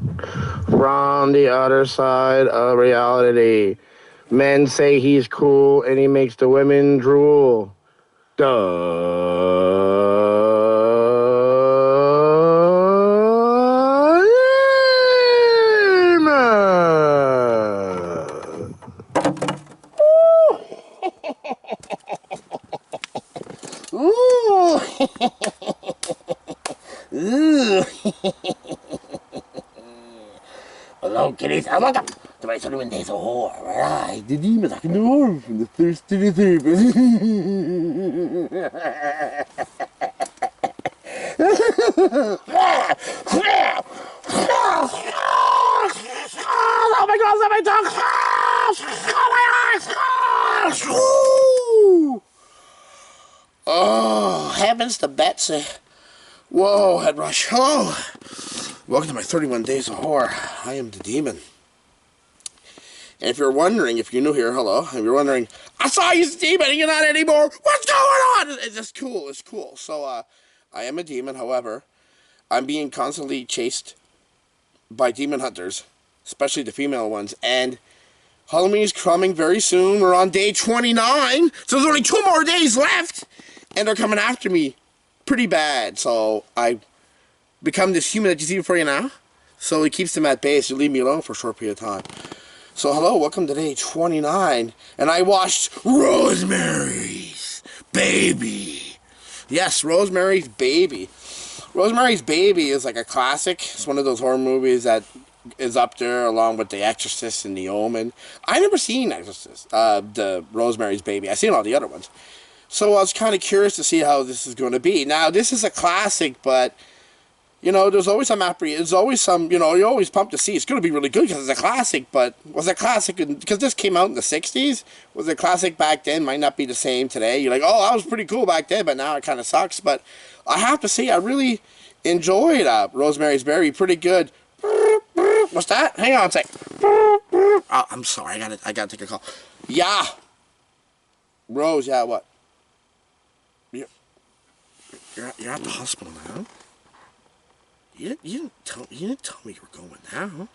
From the other side of reality. Men say he's cool and he makes the women drool. Ooh. Ooh. Hello, kiddies. And welcome to my 21 Days of Horror, where I, the demon, I can do horror from the first to the third. Oh my God, let my tongue! Oh my eyes! Oh, heavens to Betsy. Whoa, head rush. Hello. Welcome to my 31 Days of Horror. I am the demon. And if you're wondering, if you're new here, hello. If you're wondering, I saw you as a demon and you're not anymore. What's going on? It's just cool. It's cool. So, I am a demon. However, I'm being constantly chased by demon hunters, especially the female ones. And Halloween is coming very soon. We're on day 29. So there's only 2 more days left. And they're coming after me pretty bad. So I become this human that you see before you now. So it keeps them at bay. So you leave me alone for a short period of time. So hello, welcome to day 29. And I watched Rosemary's Baby. Yes, Rosemary's Baby. Rosemary's Baby is like a classic. It's one of those horror movies that is up there along with The Exorcist and The Omen. I never seen Exorcist, the Rosemary's Baby. I've seen all the other ones. So I was kind of curious to see how this is going to be. Now, this is a classic, but, you know, there's always some there's always some, you know, you're always pumped to see. It's going to be really good because it's a classic, but was it classic? Because this came out in the 60s? Was it classic back then? Might not be the same today. You're like, oh, that was pretty cool back then, but now it kind of sucks. But I have to say, I really enjoyed Rosemary's Baby. Pretty good. What's that? Hang on a sec. Oh, I'm sorry. I gotta take a call. Yeah. Rose, yeah, what? You're at the hospital now? You didn't tell me you were going now.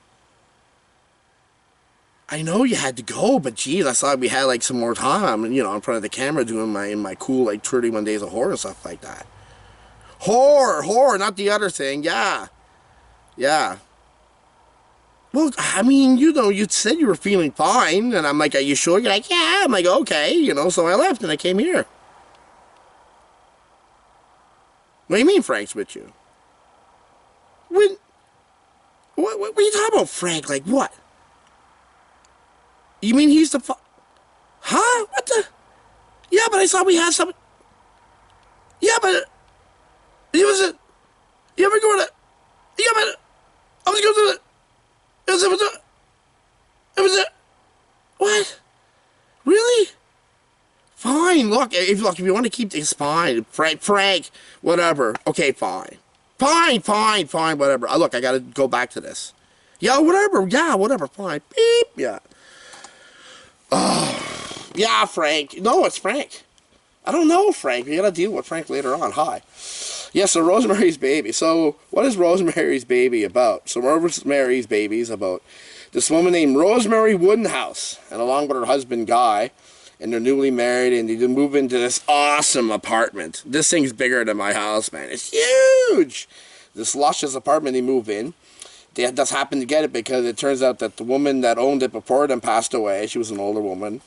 I know you had to go, but geez, I thought we had like some more time, you know, in front of the camera doing my cool like 31 Days of Horror stuff like that. Horror, not the other thing. Yeah. Well, I mean, you know, you said you were feeling fine, and I'm like, are you sure? You're like, yeah. I'm like, okay, you know, so I left and I came here. What do you mean Frank's with you? What are you talking about, Frank? Like, what? You mean he's the Huh? What the? Yeah, but I thought we had some... Yeah, but... He was a... You ever go to... Yeah, but... I was going to the... It was a... What? Really? Fine, look, if you want to keep this, fine. Frank, whatever. Okay, fine. Fine, whatever. Look, I gotta go back to this. Yeah, whatever, fine. Beep, yeah. Oh, yeah, Frank. No, it's Frank. I don't know, Frank. We gotta deal with Frank later on. Hi. Yeah, so Rosemary's Baby. So, what is Rosemary's Baby about? So, Rosemary's Baby is about this woman named Rosemary Woodhouse, and along with her husband, Guy, and they're newly married, and they move into this awesome apartment. This thing's bigger than my house, man. It's huge! This luscious apartment they move in. They just happened to get it because it turns out that the woman that owned it before them passed away. She was an older woman.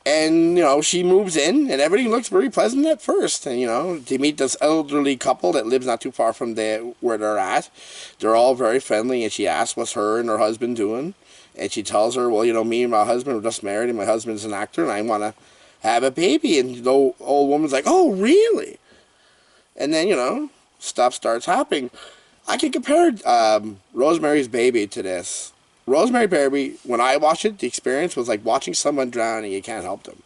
And, you know, she moves in, and everything looks very pleasant at first. And, you know, they meet this elderly couple that lives not too far from where they're at. They're all very friendly, and she asks what's her and her husband doing. And she tells her, well, you know, me and my husband are just married, and my husband's an actor, and I want to have a baby. And the old woman's like, oh, really? And then, you know, stuff starts happening. I can compare Rosemary's Baby to this. Rosemary's Baby, when I watched it, the experience was like watching someone drown and you can't help them.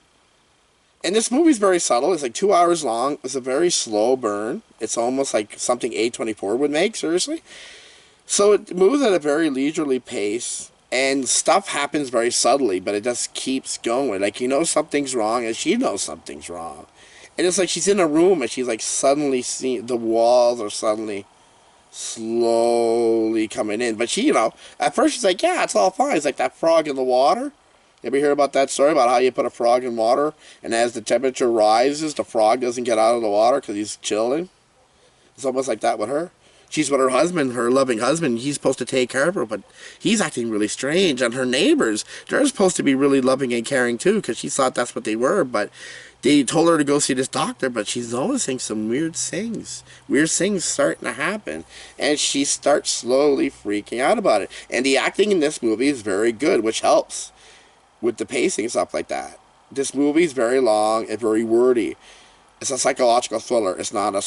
And this movie's very subtle. It's like 2 hours long. It's a very slow burn. It's almost like something A24 would make, seriously. So it moves at a very leisurely pace. And stuff happens very subtly, but it just keeps going. Like, you know something's wrong, and she knows something's wrong. And it's like she's in a room, and she's like suddenly seeing the walls are suddenly slowly coming in. But she, at first she's like, yeah, it's all fine. It's like that frog in the water. You ever hear about that story about how you put a frog in water, and as the temperature rises, the frog doesn't get out of the water because he's chilling? It's almost like that with her. She's with her husband, her loving husband. He's supposed to take care of her, but he's acting really strange. And her neighbors, they're supposed to be really loving and caring too, because she thought that's what they were. But they told her to go see this doctor, but she's noticing some weird things. Weird things starting to happen. And she starts slowly freaking out about it. And the acting in this movie is very good, which helps with the pacing and stuff like that. This movie is very long and very wordy. It's a psychological thriller. It's not a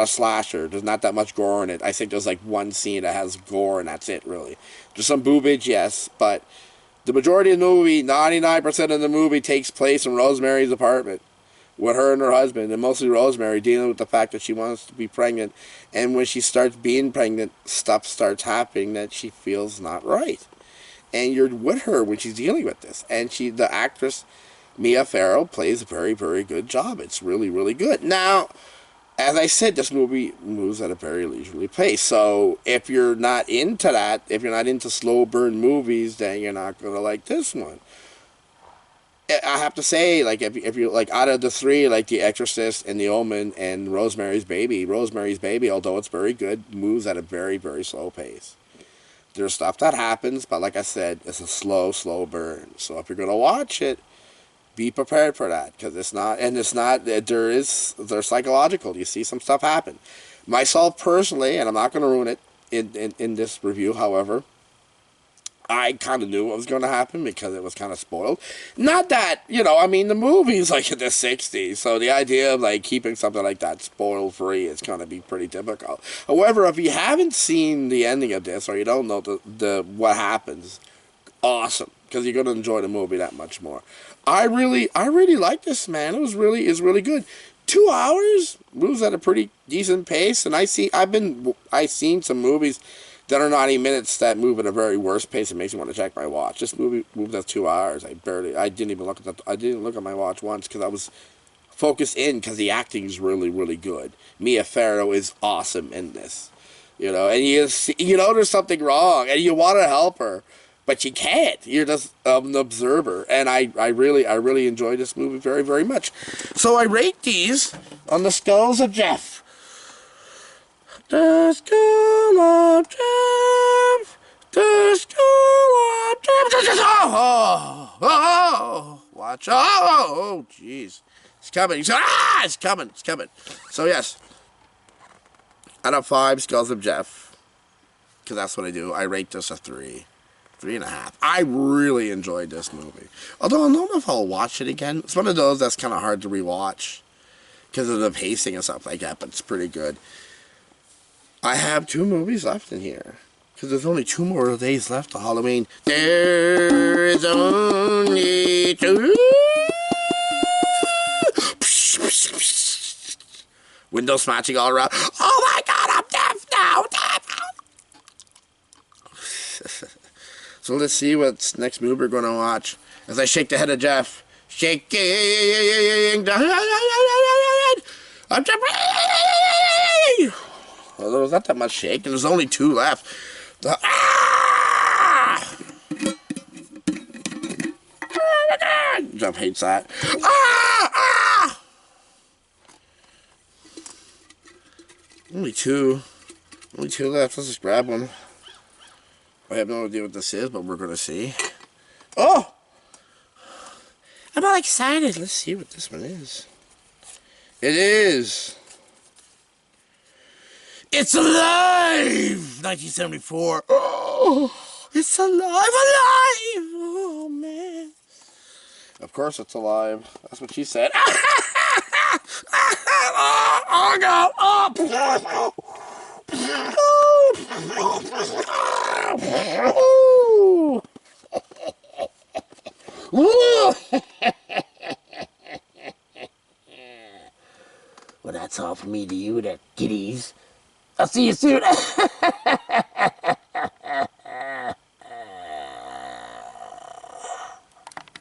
slasher. There's not that much gore in it. I think there's like one scene that has gore, and that's it, really. There's some boobage, yes, but the majority of the movie, 99% of the movie, takes place in Rosemary's apartment with her and her husband, and mostly Rosemary dealing with the fact that she wants to be pregnant. And when she starts being pregnant, stuff starts happening that she feels not right. And you're with her when she's dealing with this. And the actress Mia Farrow plays a very, very good job. It's really, really good. Now, as I said, this movie moves at a very leisurely pace. So if you're not into that, if you're not into slow burn movies, then you're not going to like this one. I have to say, like, if you like, out of the three, like The Exorcist and The Omen and Rosemary's Baby, although it's very good, moves at a very, very slow pace. There's stuff that happens, but like I said, it's a slow, slow burn. So if you're going to watch it, be prepared for that, because they're psychological. You see some stuff happen. Myself personally, and I'm not going to ruin it in this review, however, I kind of knew what was going to happen because it was kind of spoiled. Not that, the movie's like in the 60s, so the idea of like keeping something like that spoiled free is going to be pretty difficult. However, if you haven't seen the ending of this, or you don't know the what happens, awesome, because you're going to enjoy the movie that much more. I really like this, man. It's really good. 2 hours moves at a pretty decent pace, and I've seen some movies that are 90 minutes that move at a very worse pace. It makes me want to check my watch. This movie moved at 2 hours. I didn't look at my watch once because I was focused in, because the acting is really, really good. Mia Farrow is awesome in this, and you know there's something wrong, and you want to help her, but you can't. You're just an observer. And I really enjoyed this movie very, very much. So I rate these on the scales of Jeff. The scale of Jeff. The scale of Jeff. Oh, watch. Oh, jeez. It's coming. It's coming. It's coming. So, yes. Out of 5 scales of Jeff, because that's what I do, I rate this a 3. 3.5. I really enjoyed this movie. Although I don't know if I'll watch it again. It's one of those that's kind of hard to rewatch because of the pacing and stuff like that, but it's pretty good. I have 2 movies left in here because there's only 2 more days left to Halloween. There is only 2. Window smashing all around. Oh my God, I'm deaf now. So let's see what next movie we're going to watch. As I shake the head of Jeff. Shaking the head of Jeff. Well, there was not that much shake, and there's only 2 left. Jeff hates that. Only 2 left. Let's just grab one. I have no idea what this is, but we're going to see. Oh! I'm all excited. Let's see what this one is. It is. It's Alive! 1974. Oh! It's alive! Oh, man. Of course it's alive. That's what she said. Oh, God! Oh! Well, that's all for me to you, that kiddies. I'll see you soon.